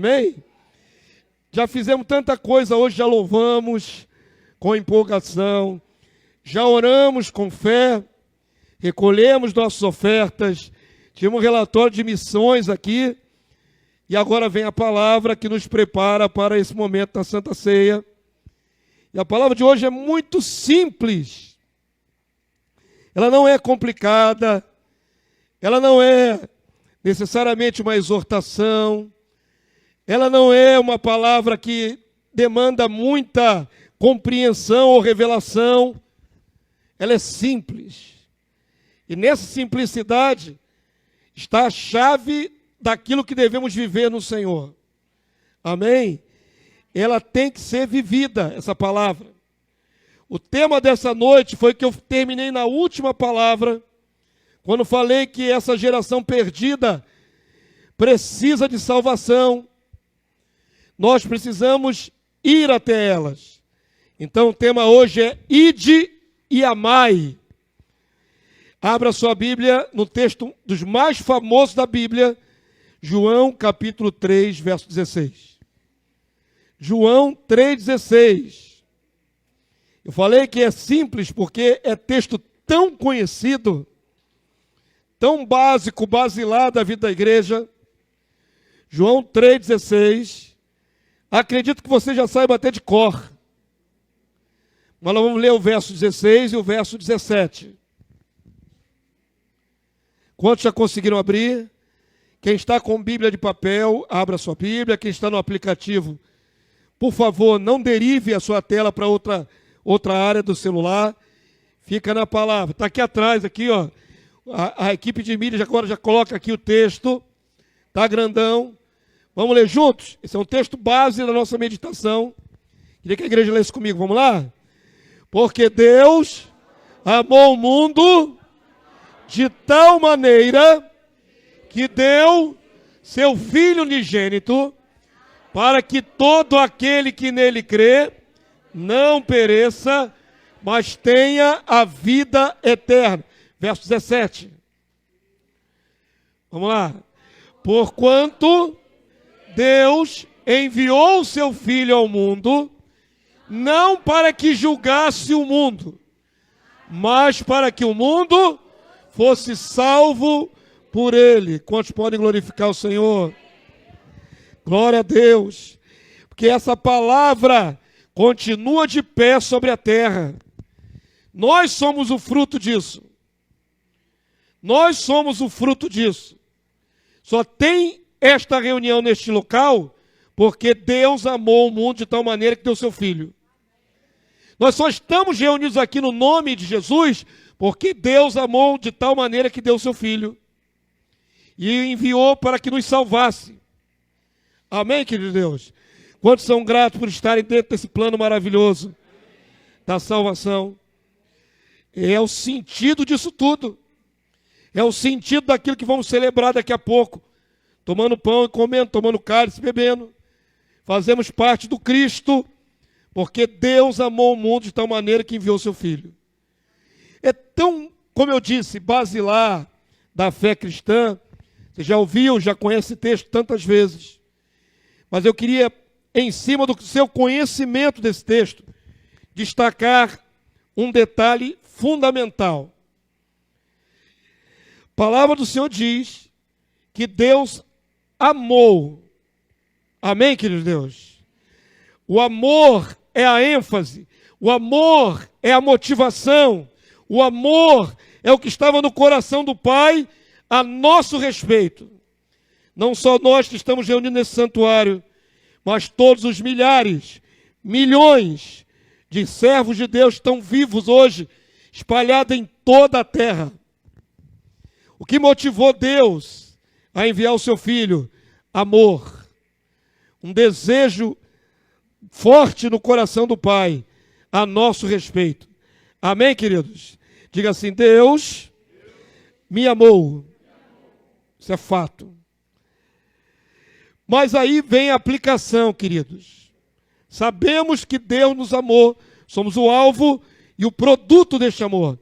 Amém? Já fizemos tanta coisa hoje, já louvamos com empolgação, já oramos com fé, recolhemos nossas ofertas, tivemos um relatório de missões aqui, e agora vem a palavra que nos prepara para esse momento da Santa Ceia. E a palavra de hoje é muito simples, ela não é complicada, ela não é necessariamente uma exortação, ela não é uma palavra que demanda muita compreensão ou revelação, ela é simples. E nessa simplicidade está a chave daquilo que devemos viver no Senhor. Amém? Ela tem que ser vivida, essa palavra. O tema dessa noite foi que eu terminei na última palavra, quando falei que essa geração perdida precisa de salvação. Nós precisamos ir até elas. Então o tema hoje é Ide e Amai. Abra sua Bíblia no texto dos mais famosos da Bíblia, João capítulo 3, verso 16. João 3,16. Eu falei que é simples porque é texto tão conhecido, tão básico, basilar da vida da igreja. João 3,16. Acredito que você já saiba até de cor. Mas nós vamos ler o verso 16 e o verso 17. Quantos já conseguiram abrir? Quem está com Bíblia de papel, abra sua Bíblia. Quem está no aplicativo, por favor, não derive a sua tela para outra área do celular. Fica na palavra. Está aqui atrás, aqui, ó. A equipe de mídia agora já coloca aqui o texto. Está grandão. Vamos ler juntos? Esse é um texto base da nossa meditação. Queria que a igreja lesse comigo. Vamos lá? Porque Deus amou o mundo de tal maneira que deu seu Filho unigênito, para que todo aquele que nele crê não pereça, mas tenha a vida eterna. Verso 17. Vamos lá. Porquanto Deus enviou o seu Filho ao mundo, não para que julgasse o mundo, mas para que o mundo fosse salvo por ele. Quantos podem glorificar o Senhor? Glória a Deus. Porque essa palavra continua de pé sobre a terra. Nós somos o fruto disso. Nós somos o fruto disso. Só tem esta reunião neste local porque Deus amou o mundo de tal maneira que deu seu Filho. Nós só estamos reunidos aqui no nome de Jesus porque Deus amou de tal maneira que deu seu Filho e enviou para que nos salvasse. Amém, querido Deus? Quantos são gratos por estarem dentro desse plano maravilhoso da salvação? É o sentido disso tudo. É o sentido daquilo que vamos celebrar daqui a pouco. Tomando pão e comendo, tomando cálice e bebendo. Fazemos parte do Cristo, porque Deus amou o mundo de tal maneira que enviou seu Filho. É tão, como eu disse, basilar da fé cristã. Você já ouviu, já conhece esse texto tantas vezes. Mas eu queria, em cima do seu conhecimento desse texto, destacar um detalhe fundamental. A palavra do Senhor diz que Deus amou. Amém, querido Deus? O amor é a ênfase, o amor é a motivação, o amor é o que estava no coração do Pai a nosso respeito. Não só nós que estamos reunidos nesse santuário, mas todos os milhares, milhões de servos de Deus estão vivos hoje, espalhados em toda a terra. O que motivou Deus a enviar o seu Filho? Amor. Um desejo forte no coração do Pai a nosso respeito. Amém, queridos? Diga assim: Deus me amou. Isso é fato. Mas aí vem a aplicação, queridos. Sabemos que Deus nos amou, somos o alvo e o produto deste amor.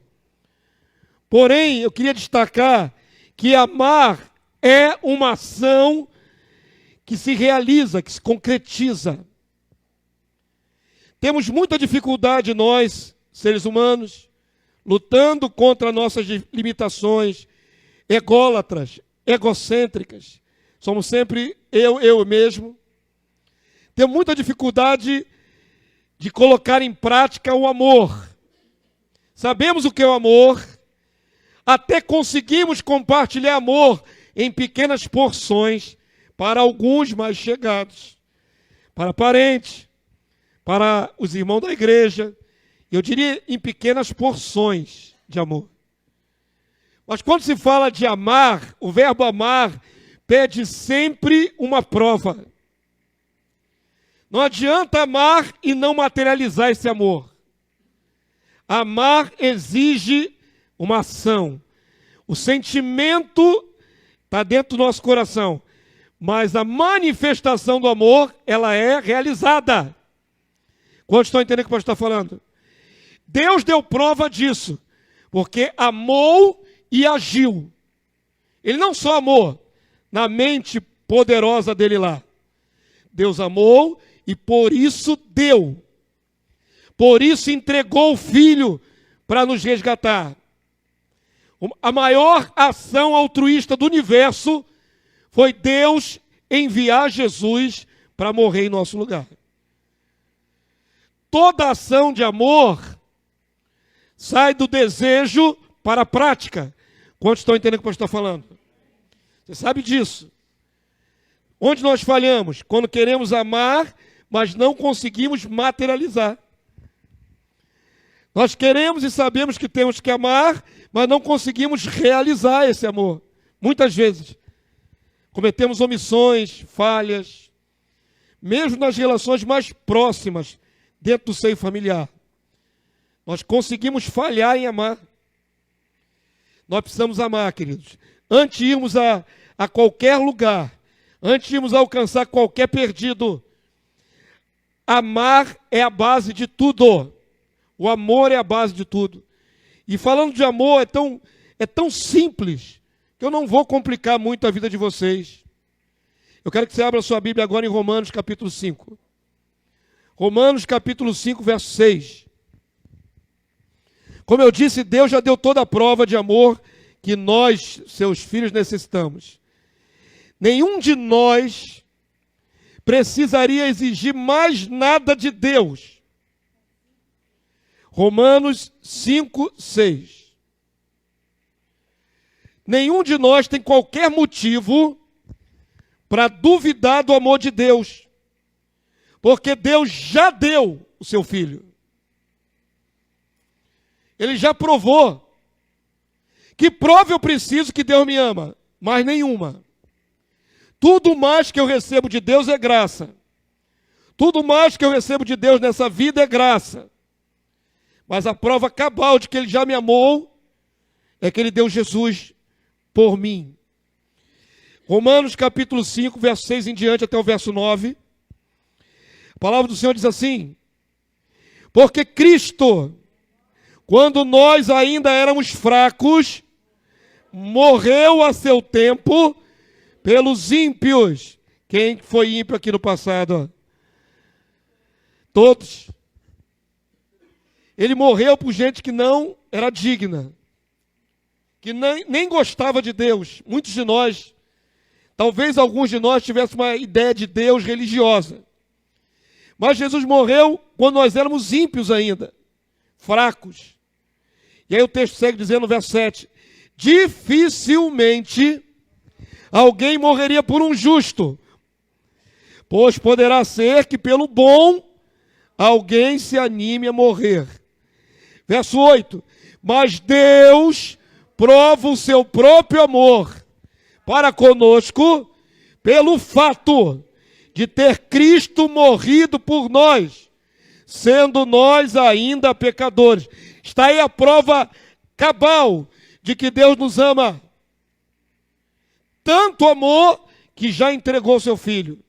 Porém, eu queria destacar que amar é uma ação que se realiza, que se concretiza. Temos muita dificuldade nós, seres humanos, lutando contra nossas limitações ególatras, egocêntricas. Somos sempre eu mesmo. Temos muita dificuldade de colocar em prática o amor. Sabemos o que é o amor, até conseguimos compartilhar amor em pequenas porções para alguns mais chegados, para parentes, para os irmãos da igreja. Eu diria em pequenas porções de amor. Mas quando se fala de amar, o verbo amar pede sempre uma prova. Não adianta amar e não materializar esse amor. Amar exige uma ação. O sentimento está dentro do nosso coração, mas a manifestação do amor, ela é realizada. Quantos estão entendendo o que o pastor está falando? Deus deu prova disso, porque amou e agiu. Ele não só amou na mente poderosa dele lá. Deus amou e por isso deu. Por isso entregou o Filho para nos resgatar. A maior ação altruísta do universo foi Deus enviar Jesus para morrer em nosso lugar. Toda ação de amor sai do desejo para a prática. Quantos estão entendendo o que eu estou falando? Você sabe disso. Onde nós falhamos? Quando queremos amar, mas não conseguimos materializar. Nós queremos e sabemos que temos que amar, mas não conseguimos realizar esse amor. Muitas vezes cometemos omissões, falhas, mesmo nas relações mais próximas, dentro do seio familiar. Nós conseguimos falhar em amar. Nós precisamos amar, queridos. Antes de irmos a qualquer lugar, antes de irmos alcançar qualquer perdido, amar é a base de tudo. O amor é a base de tudo. E falando de amor, é tão simples, que eu não vou complicar muito a vida de vocês. Eu quero que você abra a sua Bíblia agora em Romanos capítulo 5. Romanos capítulo 5, verso 6. Como eu disse, Deus já deu toda a prova de amor que nós, seus filhos, necessitamos. Nenhum de nós precisaria exigir mais nada de Deus. Romanos 5, 6. Nenhum de nós tem qualquer motivo para duvidar do amor de Deus, porque Deus já deu o seu Filho. Ele já provou. Que prova eu preciso que Deus me ama? Mais nenhuma. Tudo mais que eu recebo de Deus é graça. Tudo mais que eu recebo de Deus nessa vida é graça. Mas a prova cabal de que Ele já me amou é que Ele deu Jesus por mim. Romanos capítulo 5, verso 6 em diante até o verso 9. A palavra do Senhor diz assim: porque Cristo, quando nós ainda éramos fracos, morreu a seu tempo pelos ímpios. Quem foi ímpio aqui no passado? Todos. Ele morreu por gente que não era digna, que nem gostava de Deus. Muitos de nós, talvez alguns de nós tivéssemos uma ideia de Deus religiosa. Mas Jesus morreu quando nós éramos ímpios ainda, fracos. E aí o texto segue dizendo no verso 7, dificilmente alguém morreria por um justo, pois poderá ser que pelo bom alguém se anime a morrer. Verso 8, mas Deus prova o seu próprio amor para conosco pelo fato de ter Cristo morrido por nós, sendo nós ainda pecadores. Está aí a prova cabal de que Deus nos ama. Tanto amor que já entregou seu Filho.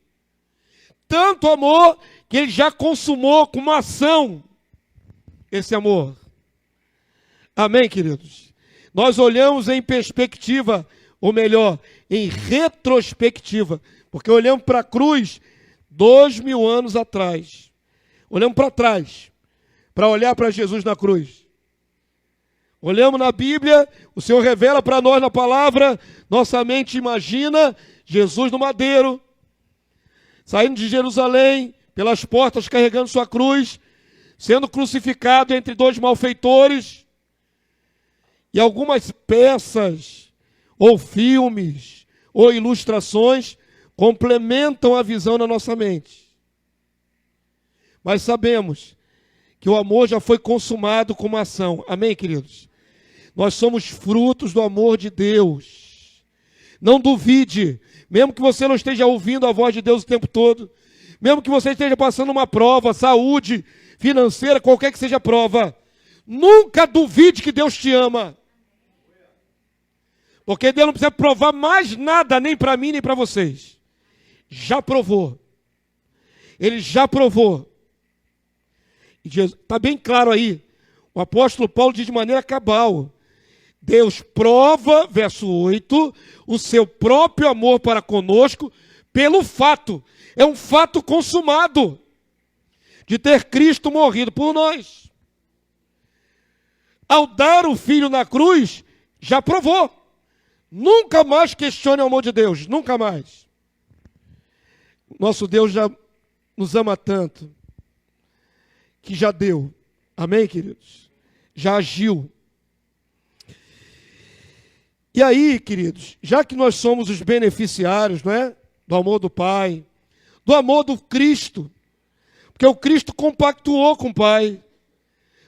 Tanto amor que Ele já consumou com uma ação esse amor. Amém, queridos? Nós olhamos em perspectiva, ou melhor, em retrospectiva, Porque olhamos para a cruz 2000 anos atrás. Olhamos para trás, para olhar para Jesus na cruz. Olhamos na Bíblia, o Senhor revela para nós na palavra, nossa mente imagina Jesus no madeiro, saindo de Jerusalém, pelas portas carregando sua cruz, sendo crucificado entre dois malfeitores, e algumas peças, ou filmes, ou ilustrações, complementam a visão na nossa mente. Mas sabemos que o amor já foi consumado com uma ação. Amém, queridos? Nós somos frutos do amor de Deus. Não duvide, mesmo que você não esteja ouvindo a voz de Deus o tempo todo, mesmo que você esteja passando uma prova, saúde, financeira, qualquer que seja a prova, nunca duvide que Deus te ama. Porque Deus não precisa provar mais nada, nem para mim, nem para vocês. Já provou. Ele já provou. Está bem claro aí. O apóstolo Paulo diz de maneira cabal. Deus prova, verso 8, o seu próprio amor para conosco pelo fato. É um fato consumado de ter Cristo morrido por nós. Ao dar o Filho na cruz, já provou. Nunca mais questione o amor de Deus, nunca mais. Nosso Deus já nos ama tanto, que já deu. Amém, queridos? Já agiu. E aí, queridos, já que nós somos os beneficiários, não é? Do amor do Pai, do amor do Cristo, porque o Cristo compactuou com o Pai.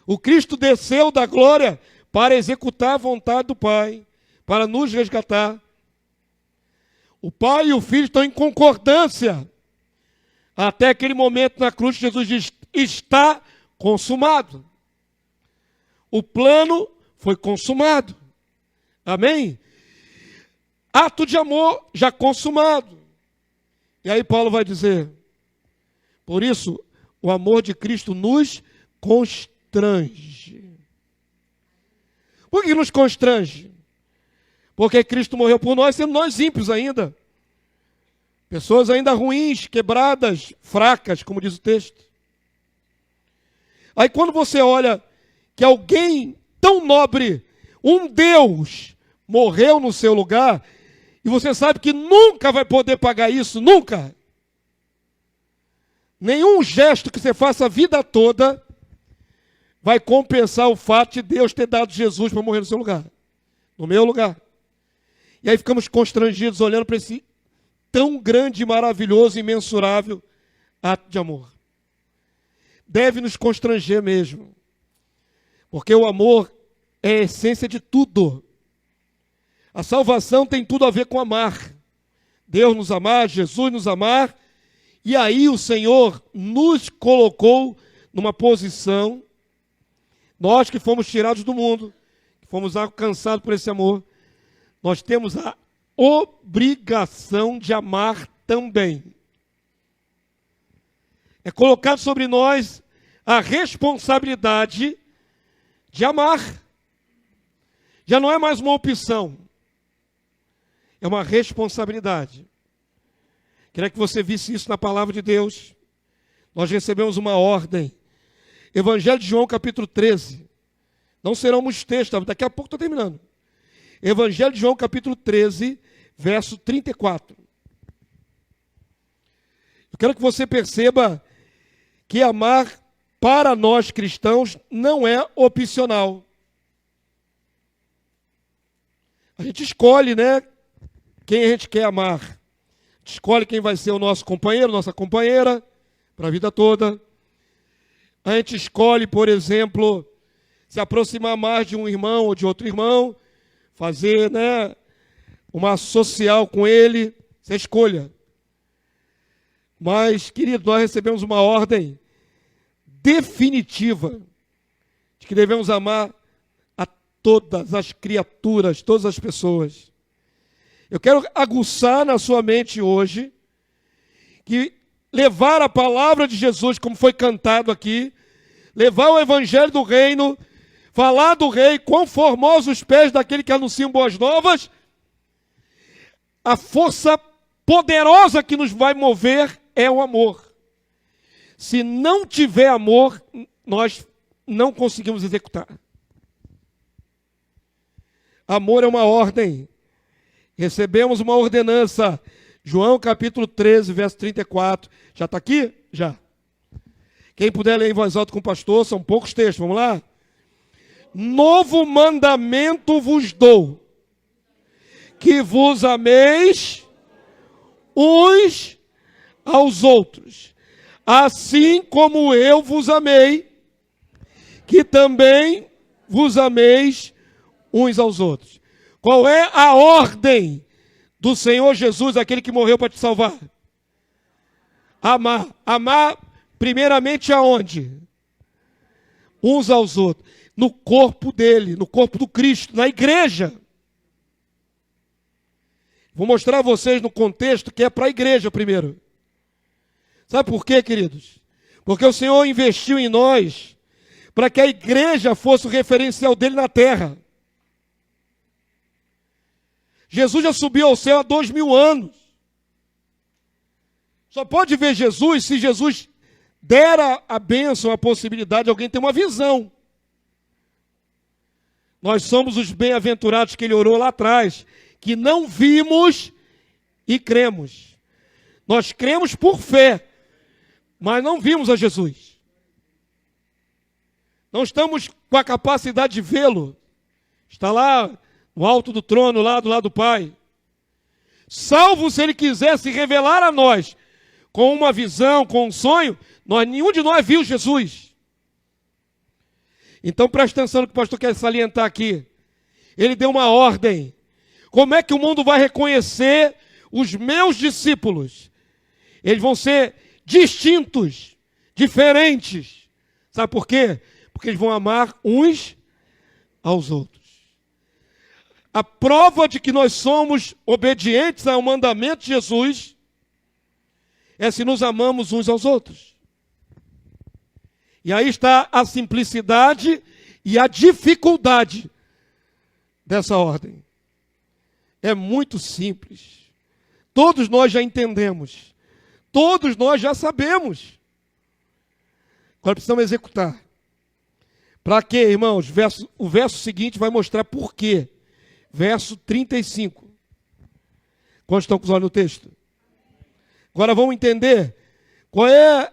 O Cristo desceu da glória para executar a vontade do Pai, para nos resgatar. O Pai e o Filho estão em concordância. Até aquele momento na cruz, Jesus diz, está consumado. O plano foi consumado. Amém? Ato de amor já consumado. E aí Paulo vai dizer, por isso, o amor de Cristo nos constrange. Por que nos constrange? Porque Cristo morreu por nós, sendo nós ímpios ainda. Pessoas ainda ruins, quebradas, fracas, como diz o texto. Aí quando você olha que alguém tão nobre, um Deus, morreu no seu lugar, e você sabe que nunca vai poder pagar isso, nunca. Nenhum gesto que você faça a vida toda vai compensar o fato de Deus ter dado Jesus para morrer no seu lugar, no meu lugar. E aí ficamos constrangidos olhando para esse tão grande, maravilhoso, imensurável ato de amor. Deve nos constranger mesmo. Porque o amor é a essência de tudo. A salvação tem tudo a ver com amar. Deus nos amar, Jesus nos amar. E aí o Senhor nos colocou numa posição, nós que fomos tirados do mundo, que fomos alcançados por esse amor, nós temos a obrigação de amar também. É colocado sobre nós a responsabilidade de amar. Já não é mais uma opção, é uma responsabilidade. Queria que você visse isso na palavra de Deus. Nós recebemos uma ordem. Evangelho de João, capítulo 13. Não serão muitos textos, daqui a pouco estou terminando. Evangelho de João, capítulo 13, verso 34. Eu quero que você perceba que amar para nós cristãos não é opcional. A gente escolhe, né, quem a gente quer amar. A gente escolhe quem vai ser o nosso companheiro, nossa companheira, para a vida toda. A gente escolhe, por exemplo, se aproximar mais de um irmão ou de outro irmão, fazer, né, uma social com ele, isso é escolha. Mas, querido, nós recebemos uma ordem definitiva de que devemos amar a todas as criaturas, todas as pessoas. Eu quero aguçar na sua mente hoje que levar a palavra de Jesus, como foi cantado aqui, levar o evangelho do reino, falar do rei, quão formosos os pés daquele que anuncia boas novas, a força poderosa que nos vai mover é o amor. Se não tiver amor, nós não conseguimos executar. Amor é uma ordem. Recebemos uma ordenança. João capítulo 13, verso 34. Já está aqui? Já. Quem puder ler em voz alta com o pastor, são poucos textos. Vamos lá? Novo mandamento vos dou, que vos ameis uns aos outros, assim como eu vos amei, que também vos ameis uns aos outros. Qual é a ordem do Senhor Jesus, aquele que morreu para te salvar? Amar. Amar primeiramente aonde? Uns aos outros. No corpo dele, no corpo do Cristo, na igreja. Vou mostrar a vocês no contexto que é para a igreja primeiro. Sabe por quê, queridos? Porque o Senhor investiu em nós para que a igreja fosse o referencial dele na terra. Jesus já subiu ao céu há 2000 anos. Só pode ver Jesus se Jesus dera a bênção, a possibilidade de alguém ter uma visão. Nós somos os bem-aventurados que ele orou lá atrás, que não vimos e cremos. Nós cremos por fé, mas não vimos a Jesus. Não estamos com a capacidade de vê-lo. Está lá no alto do trono, lá do lado do Pai. Salvo se ele quiser se revelar a nós com uma visão, com um sonho, nenhum de nós viu Jesus. Então presta atenção no que o pastor quer salientar aqui. Ele deu uma ordem. Como é que o mundo vai reconhecer os meus discípulos? Eles vão ser distintos, diferentes. Sabe por quê? Porque eles vão amar uns aos outros. A prova de que nós somos obedientes ao mandamento de Jesus é se nos amamos uns aos outros. E aí está a simplicidade e a dificuldade dessa ordem. É muito simples. Todos nós já entendemos. Todos nós já sabemos. Agora precisamos executar. Para quê, irmãos? O verso seguinte vai mostrar por quê. Verso 35. Quantos estão com os olhos no texto? Agora vamos entender qual é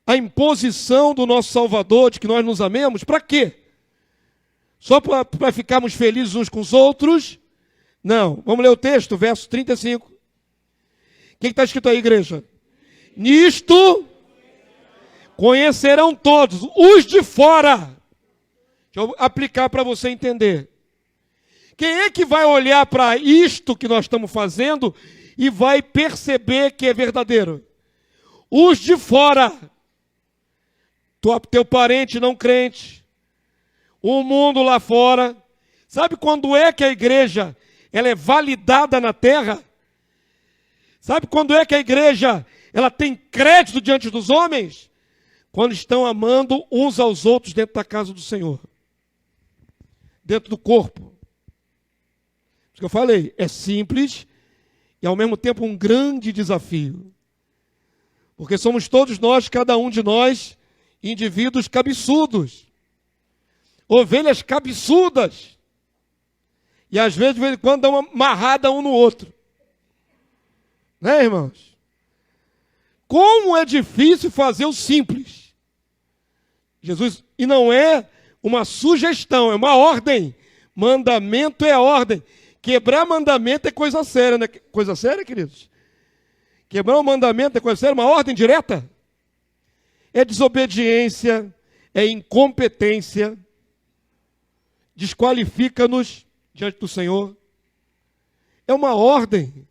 a imposição do nosso Salvador de que nós nos amemos. Para quê? Só para ficarmos felizes uns com os outros? Não. Vamos ler o texto, verso 35. O que está escrito aí, igreja? Nisto conhecerão todos, os de fora. Deixa eu aplicar para você entender. Quem é que vai olhar para isto que nós estamos fazendo e vai perceber que é verdadeiro? Os de fora. Teu parente não crente. O mundo lá fora. Sabe quando é que a igreja ela é validada na terra? Sabe quando é que a igreja ela tem crédito diante dos homens? Quando estão amando uns aos outros dentro da casa do Senhor. Dentro do corpo. Isso que eu falei, é simples e ao mesmo tempo um grande desafio. Porque somos todos nós, cada um de nós, indivíduos cabeçudos. Ovelhas cabeçudas. E às vezes, de vez em quando, dá uma amarrada um no outro. Né, irmãos? Como é difícil fazer o simples. Jesus, e não é uma sugestão, é uma ordem. Mandamento é ordem. Quebrar mandamento é coisa séria, né? Coisa séria, queridos? Quebrar um mandamento é coisa séria, uma ordem direta? É desobediência, é incompetência, desqualifica-nos diante do Senhor. É uma ordem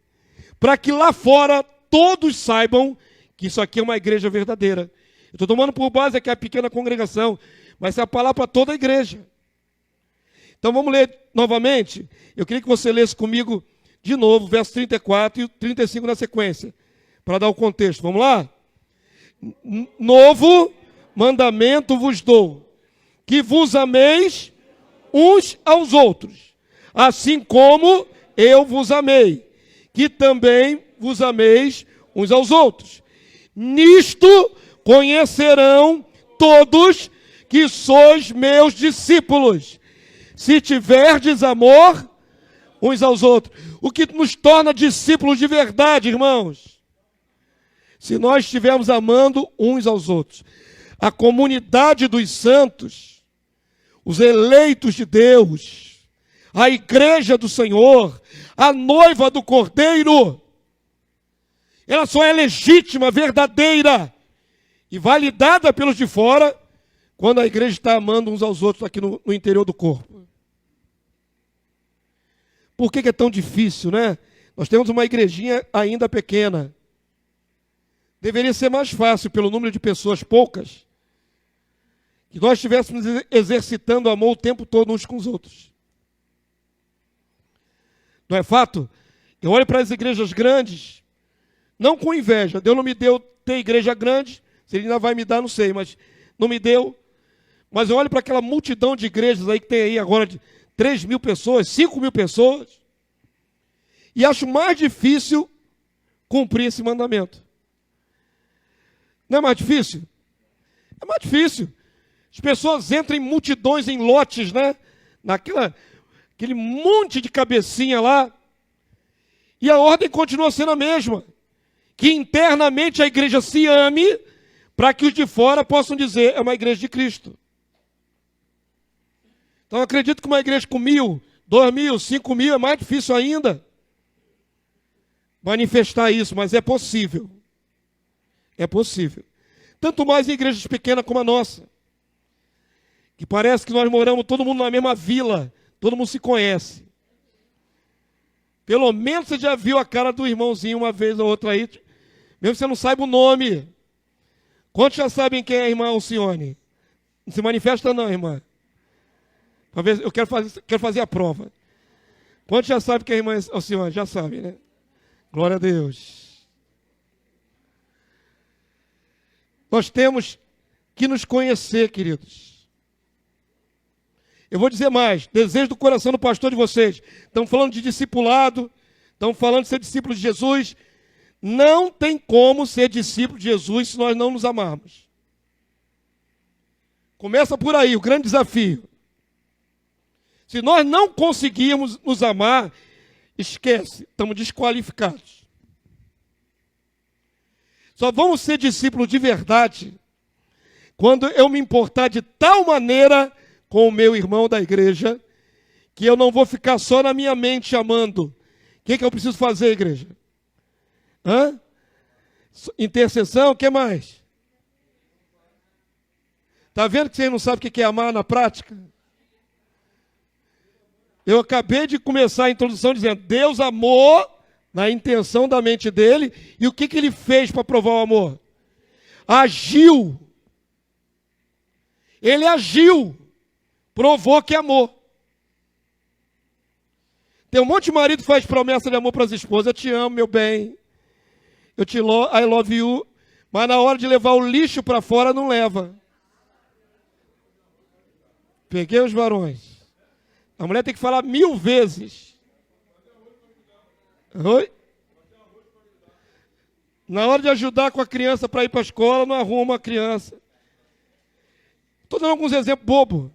para que lá fora todos saibam que isso aqui é uma igreja verdadeira. Eu estou tomando por base aqui a pequena congregação, mas é a palavra para toda a igreja. Então vamos ler novamente. Eu queria que você lesse comigo de novo, verso 34 e 35 na sequência, para dar o contexto. Vamos lá? Novo mandamento vos dou, que vos ameis uns aos outros, assim como eu vos amei, que também vos ameis uns aos outros. Nisto conhecerão todos que sois meus discípulos, se tiverdes amor uns aos outros. O que nos torna discípulos de verdade, irmãos? Se nós estivermos amando uns aos outros. A comunidade dos santos, os eleitos de Deus, a igreja do Senhor, a noiva do Cordeiro, ela só é legítima, verdadeira e validada pelos de fora quando a igreja está amando uns aos outros aqui no interior do corpo. Por que é tão difícil, né? Nós temos uma igrejinha ainda pequena. Deveria ser mais fácil, pelo número de pessoas poucas, que nós estivéssemos exercitando amor o tempo todo uns com os outros. Não é fato? Eu olho para as igrejas grandes, não com inveja. Deus não me deu ter igreja grande, se Ele ainda vai me dar, não sei, mas não me deu. Mas eu olho para aquela multidão de igrejas aí que tem aí agora de 3.000 pessoas, 5.000 pessoas, e acho mais difícil cumprir esse mandamento. Não é mais difícil? É mais difícil. As pessoas entram em multidões, em lotes, né? Aquele monte de cabecinha lá, e a ordem continua sendo a mesma. Que internamente a igreja se ame, para que os de fora possam dizer, é uma igreja de Cristo. Então eu acredito que uma igreja com 1.000, 2.000, 5.000 é mais difícil ainda manifestar isso, mas é possível. É possível. Tanto mais em igrejas pequenas como a nossa, que parece que nós moramos todo mundo na mesma vila, todo mundo se conhece. Pelo menos você já viu a cara do irmãozinho uma vez ou outra aí, mesmo que você não saiba o nome. Quantos já sabem quem é a irmã Alcione? Não se manifesta não, irmã. Eu quero fazer a prova. Quantos já sabem quem é a irmã Alcione? Já sabem, né? Glória a Deus. Nós temos que nos conhecer, queridos. Eu vou dizer mais. Desejo do coração do pastor de vocês. Estamos falando de discipulado. Estamos falando de ser discípulo de Jesus. Não tem como ser discípulo de Jesus se nós não nos amarmos. Começa por aí, o grande desafio. Se nós não conseguirmos nos amar, esquece, estamos desqualificados. Só vamos ser discípulos de verdade quando eu me importar de tal maneira com o meu irmão da igreja, que eu não vou ficar só na minha mente amando. O que eu preciso fazer, igreja? Intercessão, o que mais? Está vendo que você não sabe o que é amar na prática? Eu acabei de começar a introdução dizendo, Deus amou na intenção da mente dele, e o que ele fez para provar o amor? Agiu. Ele agiu, provou que amou. Tem um monte de marido que faz promessa de amor para as esposas, eu te amo, meu bem, I love you, mas na hora de levar o lixo para fora não leva. Peguei os varões. A mulher tem que falar 1000 vezes. Oi? Na hora de ajudar com a criança para ir para a escola, não arruma a criança. Estou dando alguns exemplos bobos.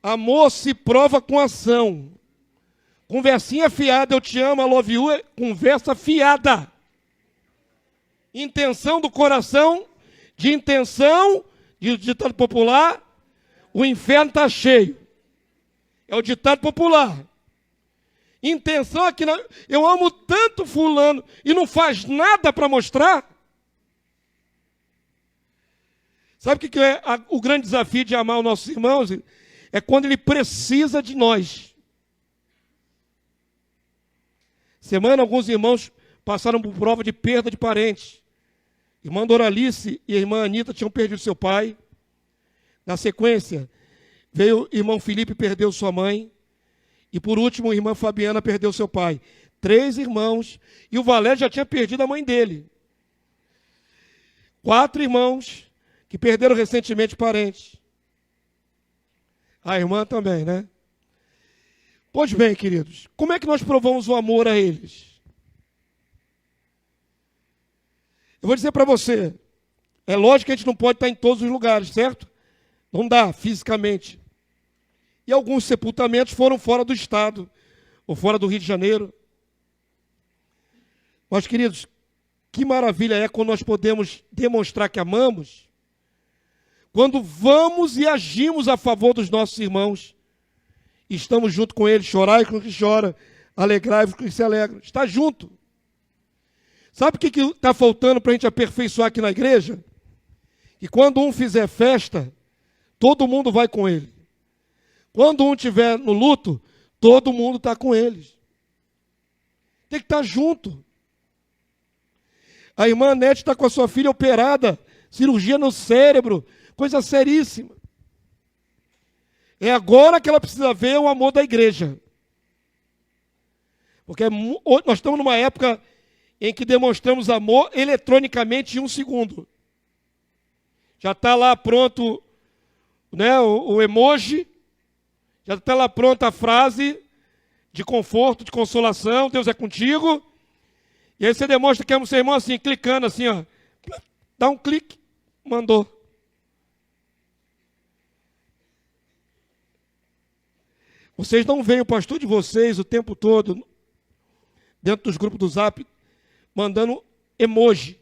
Amor se prova com ação. Conversinha fiada, eu te amo, I love you, é conversa fiada. Intenção do coração, de intenção, de ditado popular, o inferno está cheio. É o ditado popular. Intenção é que eu amo tanto fulano e não faz nada para mostrar. Sabe o que é o grande desafio de amar os nossos irmãos? É quando ele precisa de nós. Semana, alguns irmãos passaram por prova de perda de parentes. Irmã Doralice e a irmã Anita tinham perdido seu pai. Na sequência, veio o irmão Felipe, perdeu sua mãe. E por último, a irmã Fabiana perdeu seu pai. 3 irmãos. E o Valério já tinha perdido a mãe dele. 4 irmãos que perderam recentemente parentes. A irmã também, né? Pois bem, queridos, como é que nós provamos o amor a eles? Eu vou dizer para você, é lógico que a gente não pode estar em todos os lugares, certo? Não dá, fisicamente. E alguns sepultamentos foram fora do estado, ou fora do Rio de Janeiro. Mas, queridos, que maravilha é quando nós podemos demonstrar que amamos, quando vamos e agimos a favor dos nossos irmãos. Estamos junto com eles, chorai com o que chora, alegrai-vos com o que se alegra. Está junto. Sabe o que está faltando para a gente aperfeiçoar aqui na igreja? Que quando um fizer festa, todo mundo vai com ele. Quando um estiver no luto, todo mundo está com eles. Tem que estar junto. A irmã Nete está com a sua filha operada, cirurgia no cérebro, coisa seríssima. É agora que ela precisa ver o amor da igreja. Porque nós estamos numa época em que demonstramos amor eletronicamente em 1 segundo. Já está lá pronto, né, o emoji, já está lá pronta a frase de conforto, de consolação, Deus é contigo. E aí você demonstra que ama o seu irmão assim, clicando assim, ó. Dá um clique, mandou. Vocês não veem o pastor de vocês o tempo todo, dentro dos grupos do Zap, mandando emoji.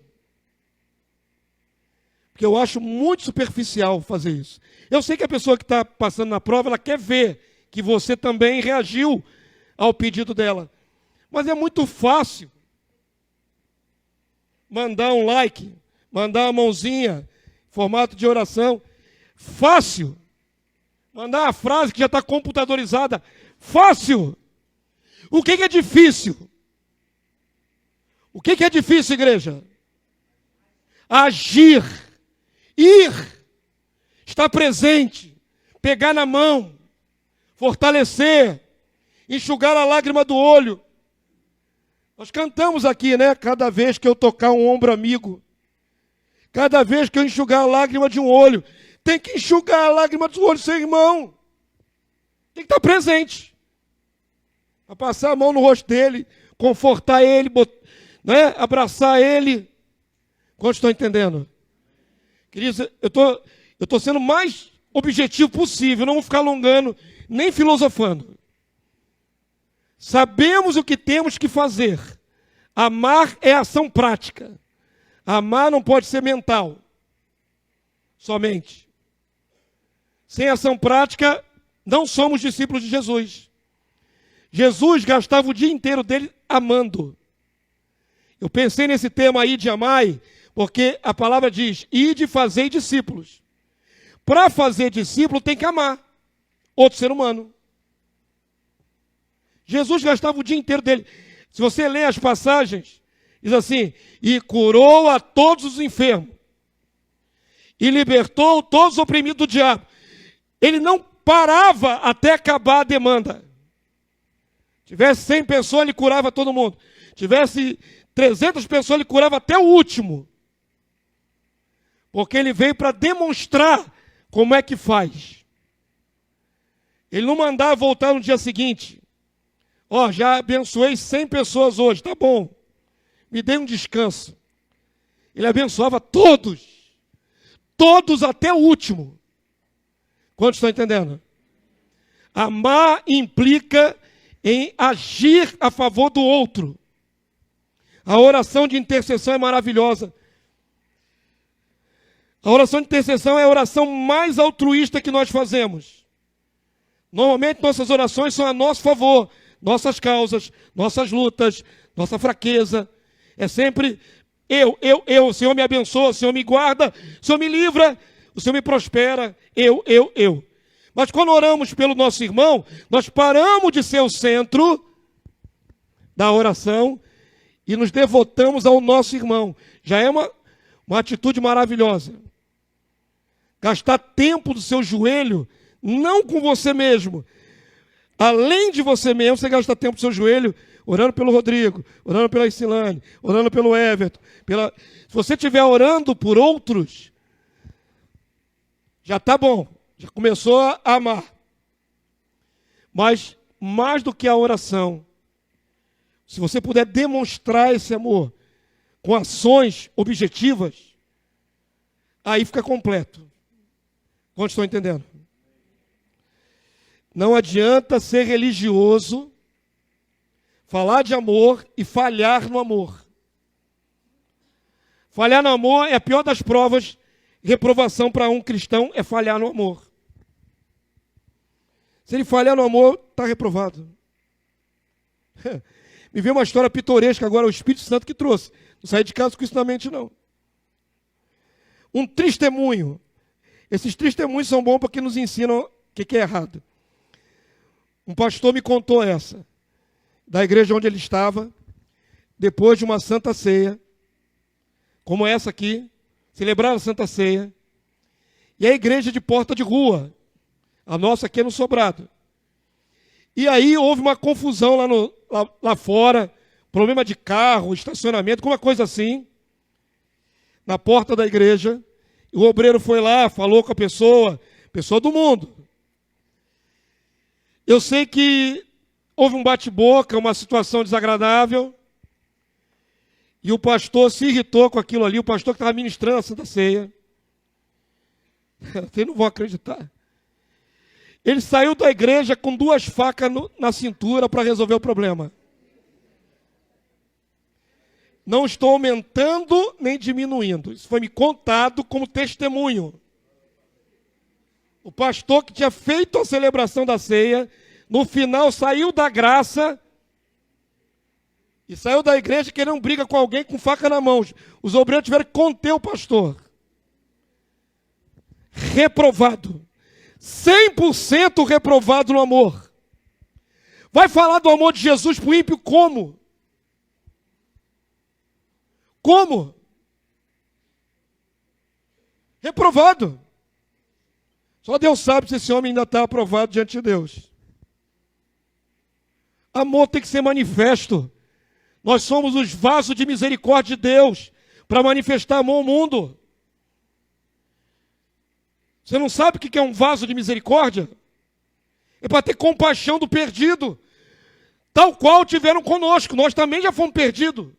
Porque eu acho muito superficial fazer isso. Eu sei que a pessoa que está passando na prova, ela quer ver que você também reagiu ao pedido dela. Mas é muito fácil mandar um like, mandar uma mãozinha, formato de oração. Fácil. Mandar a frase que já está computadorizada. Fácil. O que é difícil? O que é difícil, igreja? Agir. Ir. Estar presente. Pegar na mão. Fortalecer. Enxugar a lágrima do olho. Nós cantamos aqui, né? Cada vez que eu tocar um ombro amigo. Cada vez que eu enxugar a lágrima de um olho. Tem que enxugar a lágrima do olho do seu irmão. Tem que estar presente. Para passar a mão no rosto dele, confortar ele, né? Abraçar ele. Quantos estão entendendo? Queridos, eu estou sendo o mais objetivo possível, não vou ficar alongando, nem filosofando. Sabemos o que temos que fazer. Amar é ação prática. Amar não pode ser mental. Somente. Sem ação prática, não somos discípulos de Jesus. Jesus gastava o dia inteiro dele amando. Eu pensei nesse tema aí de amai, porque a palavra diz, ide fazei discípulos. Para fazer discípulo tem que amar outro ser humano. Jesus gastava o dia inteiro dele. Se você lê as passagens, diz assim, e curou a todos os enfermos. E libertou todos os oprimidos do diabo. Ele não parava até acabar a demanda. Tivesse 100 pessoas, ele curava todo mundo. Tivesse 300 pessoas, ele curava até o último. Porque ele veio para demonstrar como é que faz. Ele não mandava voltar no dia seguinte. Ó, já abençoei 100 pessoas hoje, tá bom. Me dê um descanso. Ele abençoava todos. Todos até o último. Quantos estão entendendo? Amar implica em agir a favor do outro. A oração de intercessão é maravilhosa. A oração de intercessão é a oração mais altruísta que nós fazemos. Normalmente nossas orações são a nosso favor, nossas causas, nossas lutas, nossa fraqueza. É sempre eu. O Senhor me abençoa, o Senhor me guarda, o Senhor me livra, o Senhor me prospera. Eu. Mas quando oramos pelo nosso irmão, nós paramos de ser o centro da oração e nos devotamos ao nosso irmão. Já é uma atitude maravilhosa. Gastar tempo do seu joelho, não com você mesmo. Além de você mesmo, você gasta tempo do seu joelho orando pelo Rodrigo, orando pela Isilane, orando pelo Everton. Se você estiver orando por outros, já está bom. Já começou a amar. Mas, mais do que a oração, se você puder demonstrar esse amor com ações objetivas, aí fica completo. Quantos estão entendendo? Não adianta ser religioso, falar de amor e falhar no amor. Falhar no amor é a pior das provas. Reprovação para um cristão é falhar no amor. Se ele falhar no amor, está reprovado. Me veio uma história pitoresca agora, o Espírito Santo que trouxe. Não saí de casa com isso na mente, não. Um testemunho. Esses testemunhos são bons porque nos ensinam o que é errado. Um pastor me contou essa, da igreja onde ele estava, depois de uma santa ceia, como essa aqui, celebraram a santa ceia, e a igreja de porta de rua, a nossa aqui é no sobrado. E aí houve uma confusão lá fora, problema de carro, estacionamento, alguma coisa assim, na porta da igreja. O obreiro foi lá, falou com a pessoa do mundo. Eu sei que houve um bate-boca, uma situação desagradável, e o pastor se irritou com aquilo ali, o pastor que estava ministrando a Santa Ceia. Vocês não vão acreditar. Ele saiu da igreja com 2 facas na cintura para resolver o problema. Não estou aumentando nem diminuindo. Isso foi me contado como testemunho. O pastor que tinha feito a celebração da ceia, no final saiu da graça e saiu da igreja querendo briga com alguém com faca na mão. Os obreiros tiveram que conter o pastor. Reprovado. 100% reprovado no amor. Vai falar do amor de Jesus para o ímpio como? Como? Reprovado. Só Deus sabe se esse homem ainda está aprovado diante de Deus. Amor tem que ser manifesto. Nós somos os vasos de misericórdia de Deus para manifestar amor ao mundo. Você não sabe o que é um vaso de misericórdia? É para ter compaixão do perdido, tal qual tiveram conosco. Nós também já fomos perdidos.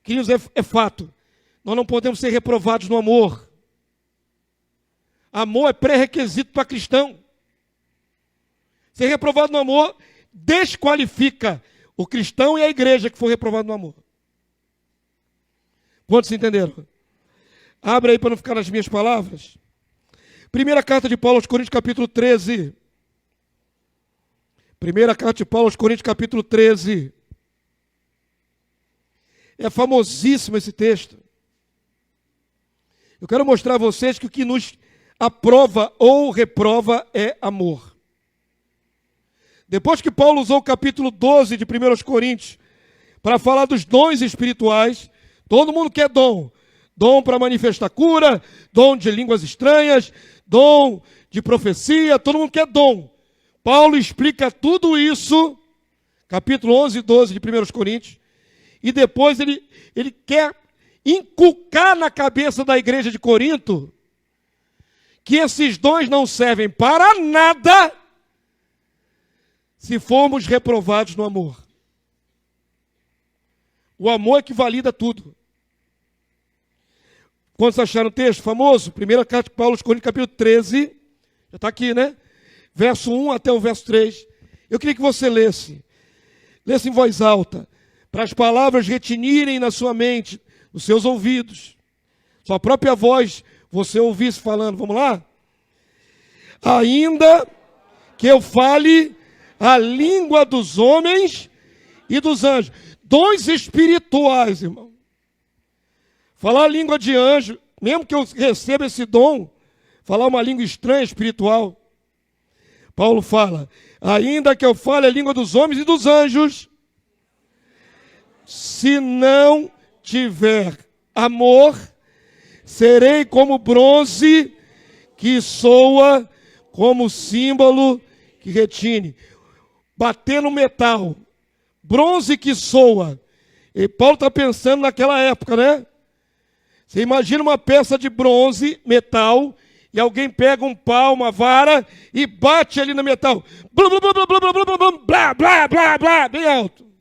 Queridos, é fato. Nós não podemos ser reprovados no amor. Amor é pré-requisito para cristão. Ser reprovado no amor desqualifica o cristão e a igreja que for reprovado no amor. Quantos entenderam? Abre aí para não ficar nas minhas palavras. Primeira carta de Paulo aos Coríntios, capítulo 13. Primeira carta de Paulo aos Coríntios, capítulo 13. É famosíssimo esse texto. Eu quero mostrar a vocês que o que nos aprova ou reprova é amor. Depois que Paulo usou o capítulo 12 de 1 Coríntios para falar dos dons espirituais, todo mundo quer dom. Dom para manifestar cura, dom de línguas estranhas, dom de profecia, todo mundo quer dom. Paulo explica tudo isso, capítulo 11 e 12 de 1 Coríntios, e depois ele quer inculcar na cabeça da igreja de Corinto que esses dons não servem para nada se formos reprovados no amor. O amor é que valida tudo. Quantos acharam o texto famoso? Primeira carta de Paulo aos Coríntios, capítulo 13. Já está aqui, né? Verso 1 até o verso 3. Eu queria que você lesse. Lesse em voz alta. Para as palavras retinirem na sua mente, nos seus ouvidos. Sua própria voz, você ouvisse falando. Vamos lá? Ainda que eu fale a língua dos homens e dos anjos. Dons espirituais, irmão. Falar a língua de anjo, mesmo que eu receba esse dom, falar uma língua estranha, espiritual. Paulo fala, ainda que eu fale a língua dos homens e dos anjos, se não tiver amor, serei como bronze que soa, como símbolo que retine. Bater no metal, bronze que soa. E Paulo está pensando naquela época, né? Você imagina uma peça de bronze, metal, e alguém pega um pau, uma vara, e bate ali no metal. Blá, blá, blá, blá, blá, blá, blá, blá, blá, blá, blá, bem alto.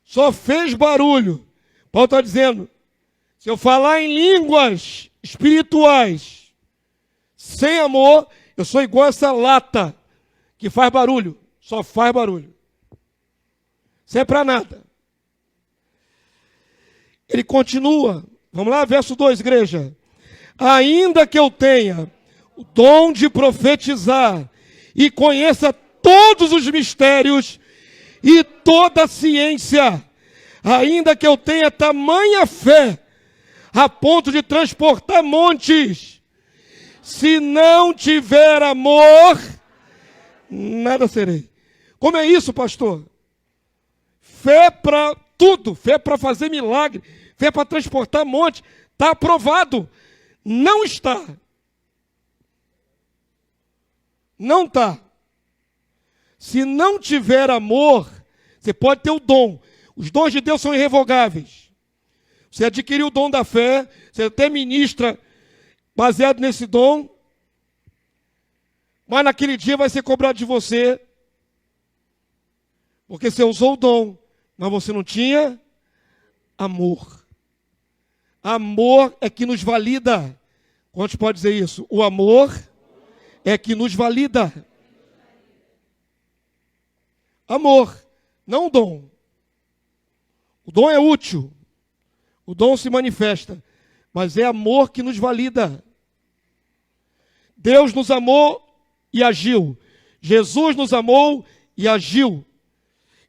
só fez barulho. Paulo está dizendo, se eu falar em línguas espirituais, sem amor, eu sou igual essa lata que faz barulho, só faz barulho. Isso é para nada. Ele continua, vamos lá, verso 2, igreja. Ainda que eu tenha o dom de profetizar e conheça todos os mistérios e toda a ciência, ainda que eu tenha tamanha fé a ponto de transportar montes, se não tiver amor, nada serei. Como é isso, pastor? Fé para tudo, fé para fazer milagre, fé para transportar monte, está aprovado. Não está. Não está. Se não tiver amor, você pode ter o dom. Os dons de Deus são irrevogáveis. Você adquiriu o dom da fé, você até ministra baseado nesse dom, mas naquele dia vai ser cobrado de você, porque você usou o dom, mas você não tinha amor. Amor é que nos valida. Quantos pode dizer isso? O amor é que nos valida. Amor, não o dom. O dom é útil. O dom se manifesta. Mas é amor que nos valida. Deus nos amou e agiu. Jesus nos amou e agiu.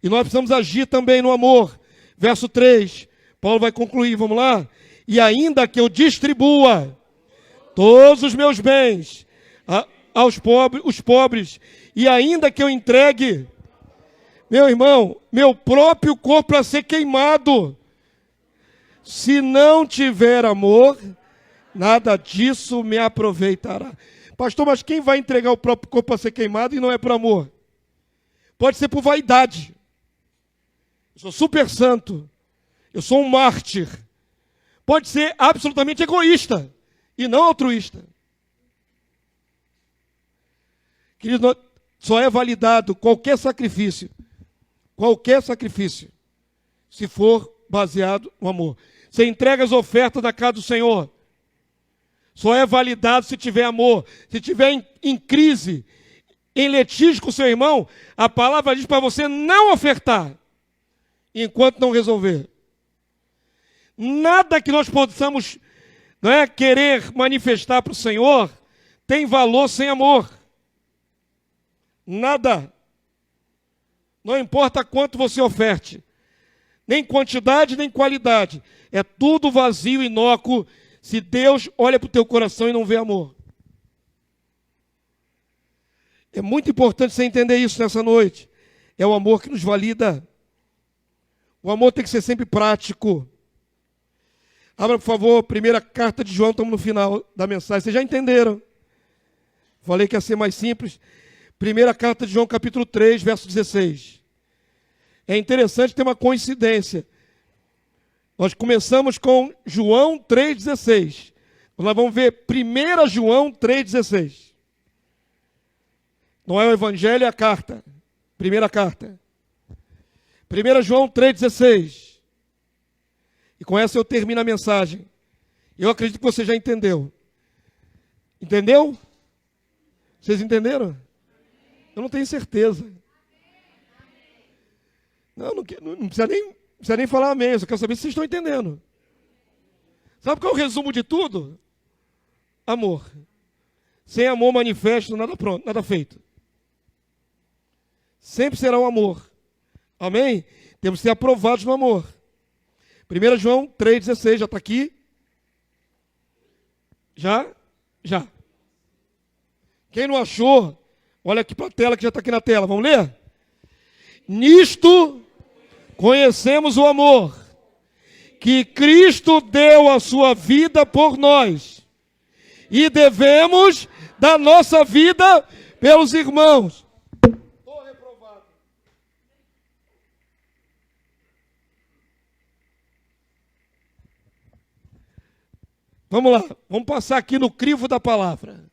E nós precisamos agir também no amor. Verso 3. Paulo vai concluir, vamos lá? E ainda que eu distribua todos os meus bens aos pobres, e ainda que eu entregue, meu irmão, meu próprio corpo para ser queimado, se não tiver amor, nada disso me aproveitará. Pastor, mas quem vai entregar o próprio corpo para ser queimado e não é por amor? Pode ser por vaidade. Eu sou super santo. Eu sou um mártir. Pode ser absolutamente egoísta e não altruísta. Querido, só é validado qualquer sacrifício, se for baseado no amor. Você entrega as ofertas da casa do Senhor, só é validado se tiver amor. Se tiver em crise, em litígio com o seu irmão, a palavra diz para você não ofertar, enquanto não resolver. Nada que nós possamos querer manifestar para o Senhor tem valor sem amor. Nada. Não importa quanto você oferte. Nem quantidade, nem qualidade. É tudo vazio e inócuo se Deus olha para o teu coração e não vê amor. É muito importante você entender isso nessa noite. É o amor que nos valida. O amor tem que ser sempre prático. Abra, por favor, primeira carta de João, estamos no final da mensagem. Vocês já entenderam? Falei que ia ser mais simples. Primeira carta de João, capítulo 3, verso 16. É interessante ter uma coincidência. Nós começamos com João 3,16. Nós vamos ver 1 João 3,16. Não é o evangelho, é a carta. Primeira carta. 1 João 3,16. E com essa eu termino a mensagem. Eu acredito que você já entendeu. Entendeu? Vocês entenderam? Eu não tenho certeza. Não precisa nem falar amém. Eu só quero saber se vocês estão entendendo. Sabe qual é o resumo de tudo? Amor. Sem amor manifesto, nada pronto, nada feito. Sempre será o amor. Amém? Temos que ser aprovados no amor. 1 João 3,16, já está aqui? Já? Já. Quem não achou, olha aqui para a tela, que já está aqui na tela. Vamos ler? Nisto conhecemos o amor, que Cristo deu a sua vida por nós, e devemos dar nossa vida pelos irmãos. Estou reprovado. Vamos lá, vamos passar aqui no crivo da palavra.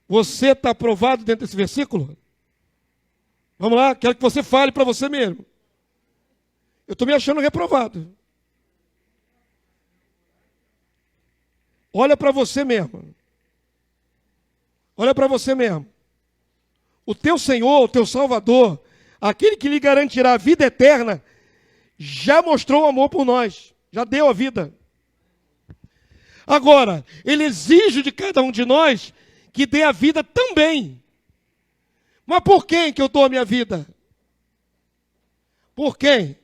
Você está aprovado dentro desse versículo? Vamos lá, quero que você fale para você mesmo. Eu estou me achando reprovado. Olha para você mesmo. Olha para você mesmo. O teu Senhor, o teu Salvador, aquele que lhe garantirá a vida eterna, já mostrou o amor por nós. Já deu a vida. Agora, Ele exige de cada um de nós que dê a vida também. Mas por quem que eu dou a minha vida? Por quem?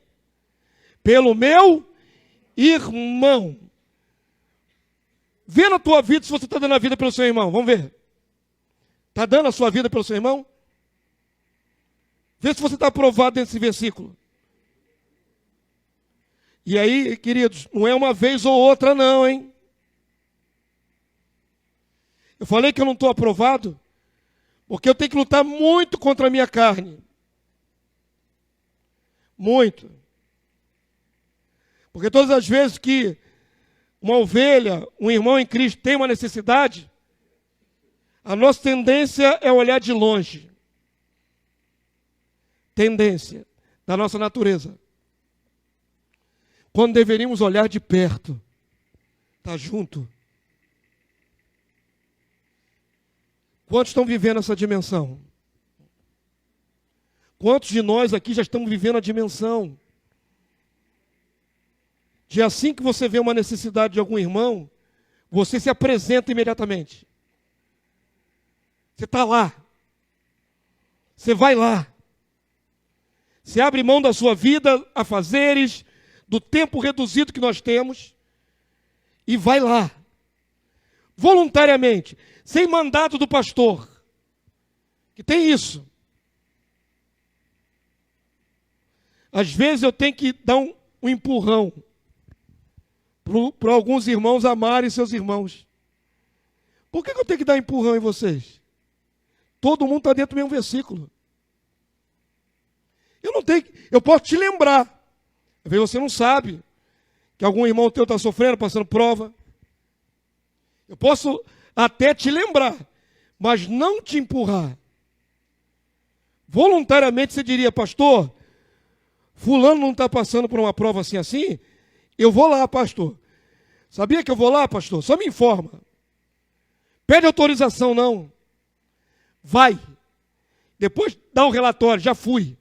Pelo meu irmão. Vê na tua vida se você está dando a vida pelo seu irmão. Vamos ver. Está dando a sua vida pelo seu irmão? Vê se você está aprovado nesse versículo. E aí, queridos, não é uma vez ou outra não, hein? Eu falei que eu não estou aprovado, porque eu tenho que lutar muito contra a minha carne. Muito. Porque todas as vezes que uma ovelha, um irmão em Cristo tem uma necessidade, a nossa tendência é olhar de longe. Tendência da nossa natureza. Quando deveríamos olhar de perto, estar junto. Quantos estão vivendo essa dimensão? Quantos de nós aqui já estamos vivendo a dimensão de assim que você vê uma necessidade de algum irmão, você se apresenta imediatamente. Você está lá. Você vai lá. Você abre mão da sua vida, afazeres, do tempo reduzido que nós temos, e vai lá. Voluntariamente, sem mandato do pastor. Que tem isso. Às vezes eu tenho que dar um empurrão para alguns irmãos amarem seus irmãos. Por que eu tenho que dar empurrão em vocês? Todo mundo está dentro do mesmo versículo. Eu posso te lembrar. Às vezes você não sabe que algum irmão teu está sofrendo, passando prova. Eu posso até te lembrar, mas não te empurrar. Voluntariamente você diria, pastor, fulano não está passando por uma prova assim, eu vou lá, pastor. Sabia que eu vou lá, pastor? Só me informa. Pede autorização, não. Vai. Depois dá um relatório, já fui.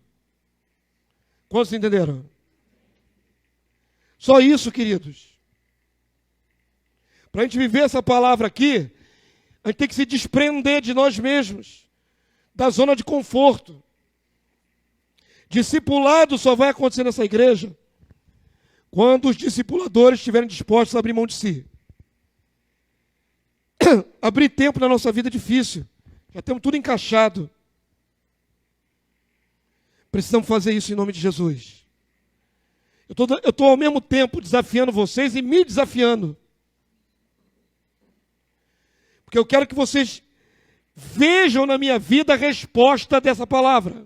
Quantos entenderam? Só isso, queridos. Para a gente viver essa palavra aqui, a gente tem que se desprender de nós mesmos, da zona de conforto. Discipulado só vai acontecer nessa igreja quando os discipuladores estiverem dispostos a abrir mão de si. Abrir tempo na nossa vida é difícil. Já temos tudo encaixado. Precisamos fazer isso em nome de Jesus. Eu estou ao mesmo tempo desafiando vocês e me desafiando. Porque eu quero que vocês vejam na minha vida a resposta dessa palavra.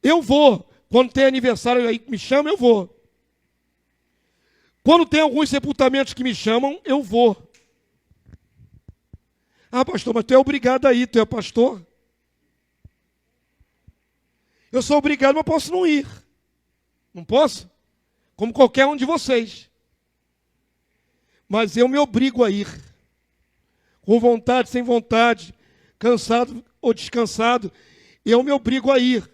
Eu vou. Quando tem aniversário aí que me chama, eu vou. Quando tem alguns sepultamentos que me chamam, eu vou. Ah, pastor, mas tu é obrigado a ir, tu é pastor. Eu sou obrigado, mas posso não ir. Não posso? Como qualquer um de vocês. Mas eu me obrigo a ir. Com vontade, sem vontade, cansado ou descansado, eu me obrigo a ir.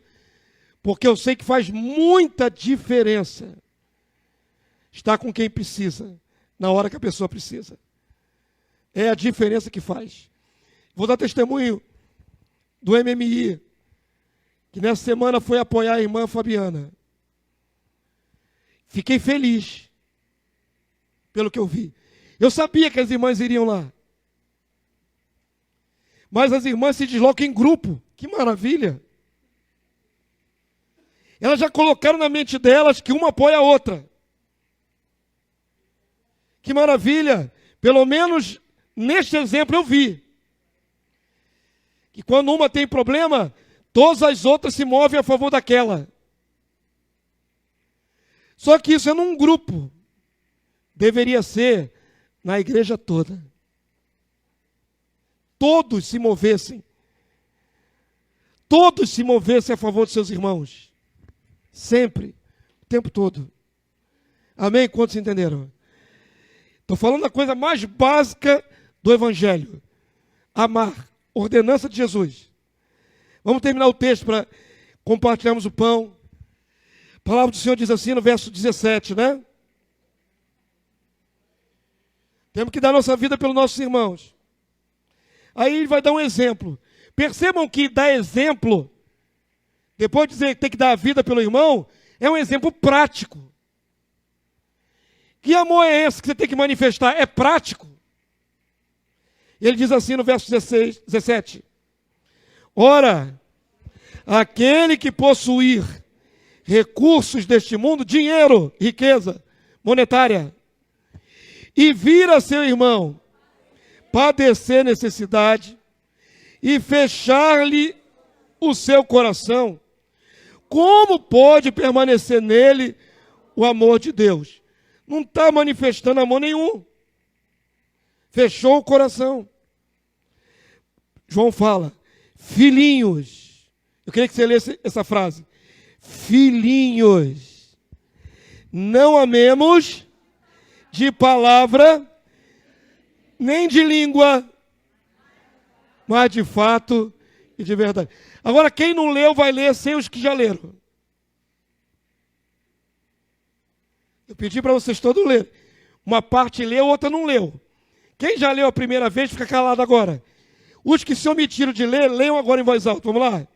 Porque eu sei que faz muita diferença estar com quem precisa, na hora que a pessoa precisa. É a diferença que faz. Vou dar testemunho do MMI, que nessa semana foi apoiar a irmã Fabiana. Fiquei feliz pelo que eu vi. Eu sabia que as irmãs iriam lá. Mas as irmãs se deslocam em grupo. Que maravilha! Elas já colocaram na mente delas que uma apoia a outra. Que maravilha! Pelo menos neste exemplo eu vi. Que quando uma tem problema, todas as outras se movem a favor daquela. Só que isso é num grupo. Deveria ser na igreja toda. Todos se movessem. Todos se movessem a favor dos seus irmãos. Sempre. O tempo todo. Amém? Quantos entenderam? Estou falando da coisa mais básica do Evangelho. Amar. Ordenança de Jesus. Vamos terminar o texto para compartilharmos o pão. A palavra do Senhor diz assim no verso 17, né? Temos que dar nossa vida pelos nossos irmãos. Aí ele vai dar um exemplo. Percebam que dar exemplo, depois de dizer que tem que dar a vida pelo irmão, é um exemplo prático. Que amor é esse que você tem que manifestar? É prático. Ele diz assim no verso 17. Ora, aquele que possuir recursos deste mundo, dinheiro, riqueza monetária, e vir a seu irmão padecer necessidade e fechar-lhe o seu coração, como pode permanecer nele o amor de Deus? Não está manifestando amor nenhum. Fechou o coração. João fala, filhinhos. Eu queria que você lesse essa frase. Filhinhos, não amemos de palavra, nem de língua, mas de fato e de verdade. Agora, quem não leu, vai ler sem os que já leram. Eu pedi para vocês todos lerem. Uma parte leu, outra não leu. Quem já leu a primeira vez, fica calado agora. Os que se omitiram de ler, leiam agora em voz alta. Vamos lá.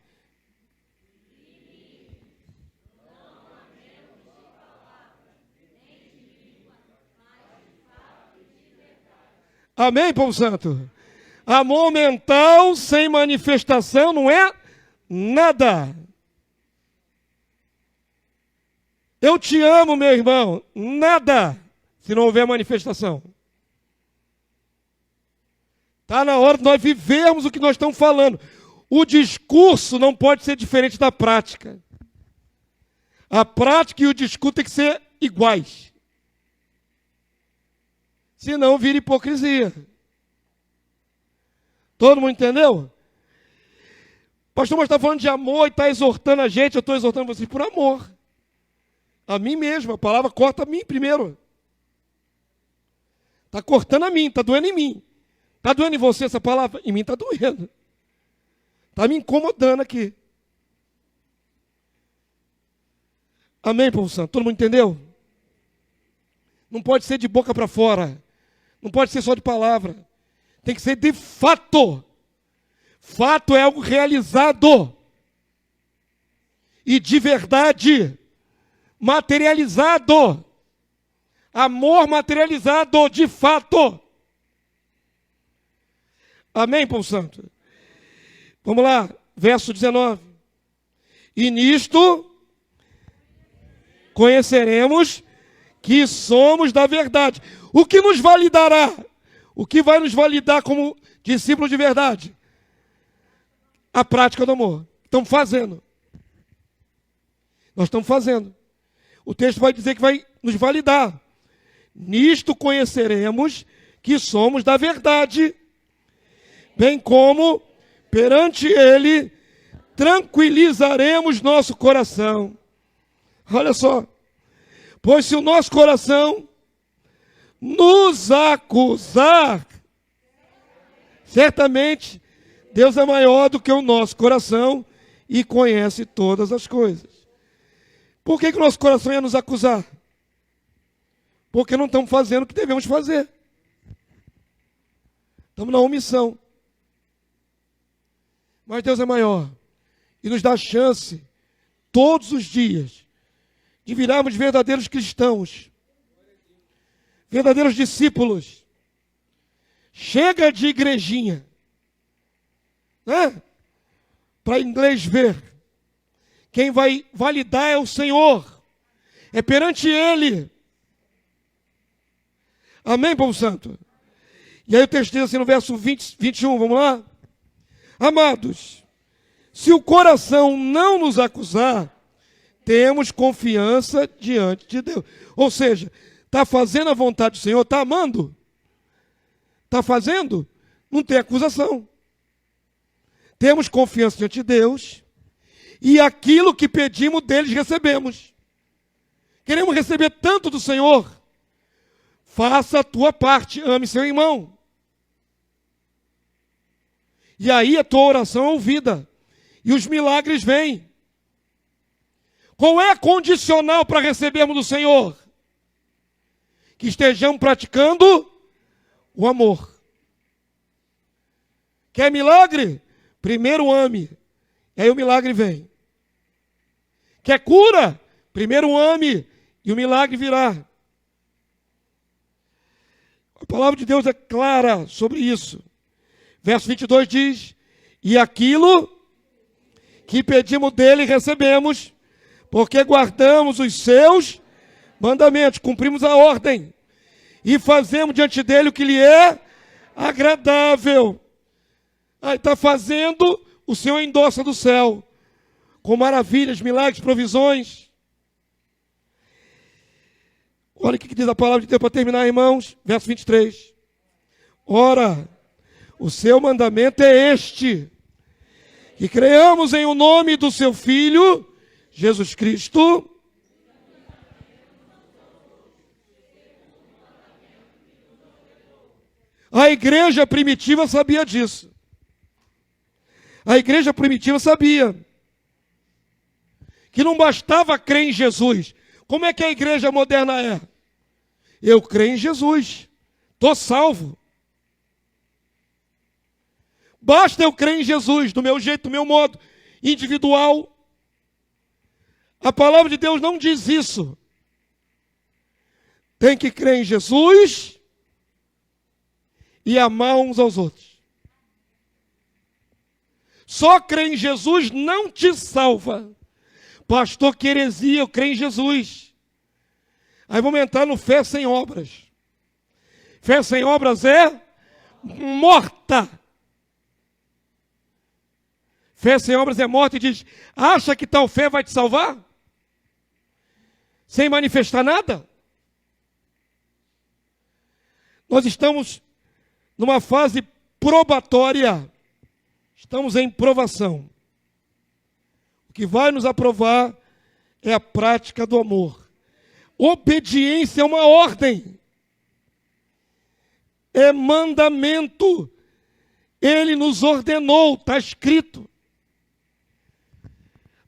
Amém, povo santo? Amor mental sem manifestação não é nada. Eu te amo, meu irmão. Nada, se não houver manifestação. Está na hora de nós vivermos o que nós estamos falando. O discurso não pode ser diferente da prática. A prática e o discurso têm que ser iguais. Senão vira hipocrisia. Todo mundo entendeu? Pastor, mas está falando de amor e está exortando a gente. Eu estou exortando vocês por amor. A mim mesmo. A palavra corta a mim primeiro. Está cortando a mim, está doendo em mim. Está doendo em você essa palavra? Em mim está doendo. Está me incomodando aqui. Amém, povo santo? Todo mundo entendeu? Não pode ser de boca para fora. Não pode ser só de palavra. Tem que ser de fato. Fato é algo realizado. E de verdade. Materializado. Amor materializado de fato. Amém, povo santo? Vamos lá, verso 19. E nisto conheceremos que somos da verdade. O que nos validará? O que vai nos validar como discípulos de verdade? A prática do amor. Estamos fazendo. Nós estamos fazendo. O texto vai dizer que vai nos validar. Nisto conheceremos que somos da verdade, bem como perante Ele tranquilizaremos nosso coração. Olha só. Pois se o nosso coração nos acusar, certamente Deus é maior do que o nosso coração e conhece todas as coisas. Por que o nosso coração ia nos acusar? Porque não estamos fazendo o que devemos fazer. Estamos na omissão. Mas Deus é maior e nos dá chance todos os dias de virarmos verdadeiros cristãos, verdadeiros discípulos. Chega de igrejinha, né? Para inglês ver. Quem vai validar é o Senhor. É perante Ele. Amém, povo santo? E aí o texto diz assim no verso 21, vamos lá? Amados, se o coração não nos acusar, temos confiança diante de Deus. Ou seja, está fazendo a vontade do Senhor, está amando? Está fazendo? Não tem acusação. Temos confiança diante de Deus. e aquilo que pedimos deles recebemos. Queremos receber tanto do Senhor. Faça a tua parte, ame seu irmão. E aí a tua oração é ouvida. E os milagres vêm. Qual é a condicional para recebermos do Senhor? Que estejamos praticando o amor. Quer milagre? Primeiro ame. E aí o milagre vem. Quer cura? Primeiro ame. E o milagre virá. A palavra de Deus é clara sobre isso. Verso 22 diz: e aquilo que pedimos dele recebemos, porque guardamos os seus mandamentos, cumprimos a ordem e fazemos diante dele o que lhe é agradável. Aí está fazendo, o Senhor endossa do céu, com maravilhas, milagres, provisões. Olha o que diz a palavra de Deus para terminar, irmãos. Verso 23. Ora, o seu mandamento é este: que creiamos em o nome do seu Filho, Jesus Cristo. A igreja primitiva sabia disso. A igreja primitiva sabia que não bastava crer em Jesus. Como é que a igreja moderna é? Eu creio em Jesus, estou salvo. Basta eu crer em Jesus, do meu jeito, do meu modo, individual. A palavra de Deus não diz isso. Tem que crer em Jesus e amar uns aos outros. Só crer em Jesus não te salva. Pastor, que heresia, eu creio em Jesus. Aí vamos entrar no fé sem obras. Fé sem obras é morta. Fé sem obras é morta e diz: acha que tal fé vai te salvar? Sem manifestar nada? Nós estamos numa fase probatória. Estamos em provação. O que vai nos aprovar é a prática do amor. Obediência é uma ordem. É mandamento. Ele nos ordenou, está escrito.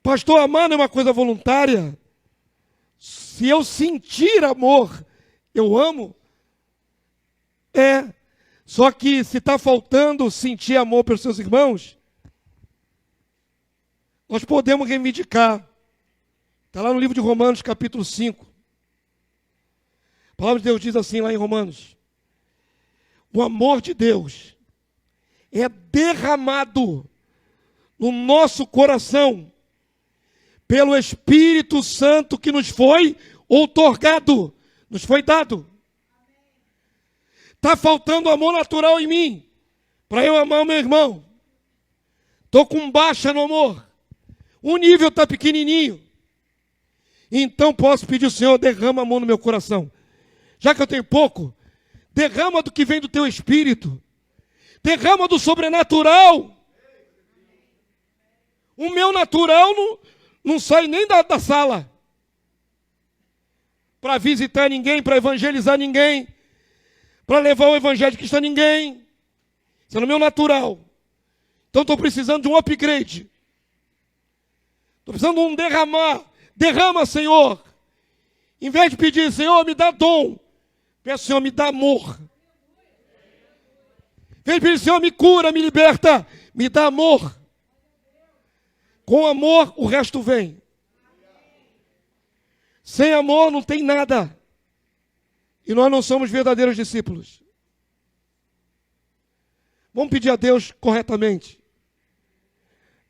Pastor, amar não é uma coisa voluntária. Se eu sentir amor, eu amo. É. Só que se está faltando sentir amor pelos seus irmãos, nós podemos reivindicar. Está lá no livro de Romanos, capítulo 5. A palavra de Deus diz assim lá em Romanos: o amor de Deus é derramado no nosso coração pelo Espírito Santo que nos foi outorgado, nos foi dado. Está faltando amor natural em mim, para eu amar o meu irmão. Estou com baixa no amor. O nível está pequenininho. Então posso pedir ao Senhor: derrama amor no meu coração. Já que eu tenho pouco, derrama do que vem do teu Espírito. Derrama do sobrenatural. O meu natural não sai nem da sala para visitar ninguém, para evangelizar ninguém, para levar o evangelho de Cristo a ninguém. Isso é no meu natural. Então estou precisando de um upgrade. Estou precisando de um derramar. Derrama, Senhor. Em vez de pedir: Senhor, me dá dom, peço: Senhor, me dá amor. Em vez de pedir: Senhor, me cura, me liberta, me dá amor. Com amor, o resto vem. Sem amor não tem nada. E nós não somos verdadeiros discípulos. Vamos pedir a Deus corretamente: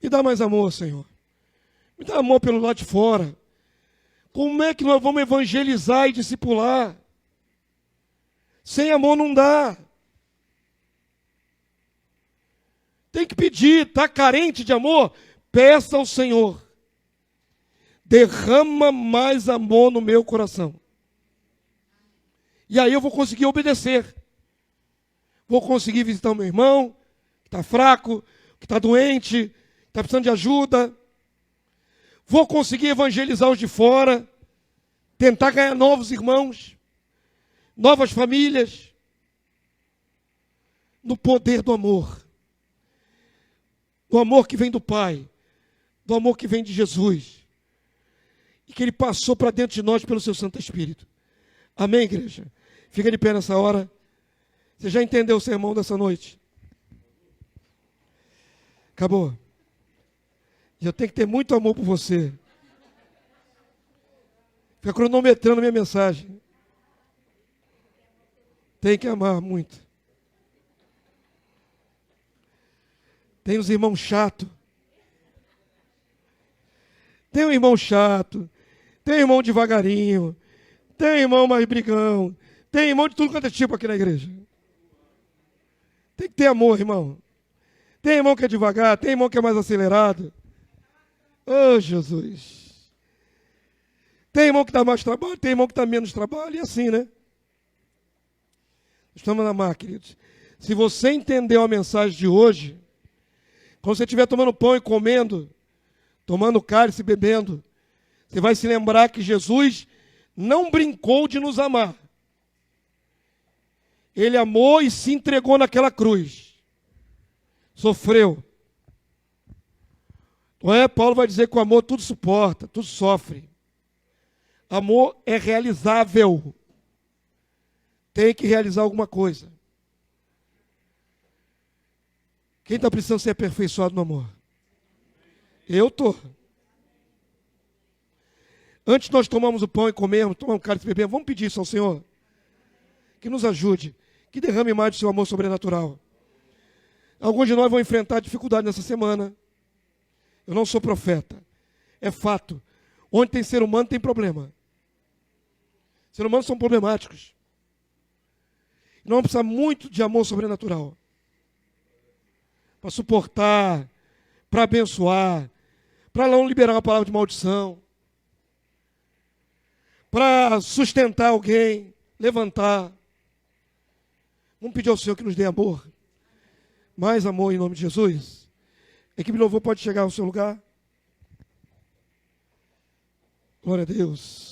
me dá mais amor, Senhor. Me dá amor pelo lado de fora. Como é que nós vamos evangelizar e discipular? Sem amor não dá. Tem que pedir. Está carente de amor? Peça ao Senhor: derrama mais amor no meu coração. E aí eu vou conseguir obedecer. Vou conseguir visitar o meu irmão, que está fraco, que está doente, que está precisando de ajuda. Vou conseguir evangelizar os de fora, tentar ganhar novos irmãos, novas famílias, no poder do amor que vem do Pai, do amor que vem de Jesus, e que Ele passou para dentro de nós pelo Seu Santo Espírito. Amém, igreja? Fica de pé nessa hora. Você já entendeu o sermão dessa noite? Acabou. E eu tenho que ter muito amor por você. Fica cronometrando a minha mensagem. Tem que amar muito. Tem os irmãos chatos. Tem um irmão chato. Tem irmão devagarinho. Tem irmão mais brigão. Tem irmão de tudo quanto é tipo aqui na igreja. Tem que ter amor, irmão. Tem irmão que é devagar. Tem irmão que é mais acelerado. Oh, Jesus. Tem irmão que dá mais trabalho. Tem irmão que dá menos trabalho. E assim, né? Estamos na mar, queridos. Se você entendeu a mensagem de hoje, quando você estiver tomando pão e comendo, tomando cálice e bebendo, você vai se lembrar que Jesus não brincou de nos amar. Ele amou e se entregou naquela cruz. Sofreu. Não é? Paulo vai dizer que o amor tudo suporta, tudo sofre. Amor é realizável. Tem que realizar alguma coisa. Quem está precisando ser aperfeiçoado no amor? Eu estou. Antes nós tomamos o pão e comemos, tomamos o cálice e bebemos, vamos pedir isso ao Senhor. Que nos ajude, que derrame mais do seu amor sobrenatural. Alguns de nós vão enfrentar dificuldade nessa semana. Eu não sou profeta. É fato. Onde tem ser humano tem problema. Seres humanos são problemáticos. Nós vamos precisar muito de amor sobrenatural. Para suportar, para abençoar, para não liberar uma palavra de maldição, para sustentar alguém, levantar. Vamos pedir ao Senhor que nos dê amor. Mais amor em nome de Jesus. A equipe de louvor pode chegar ao seu lugar. Glória a Deus.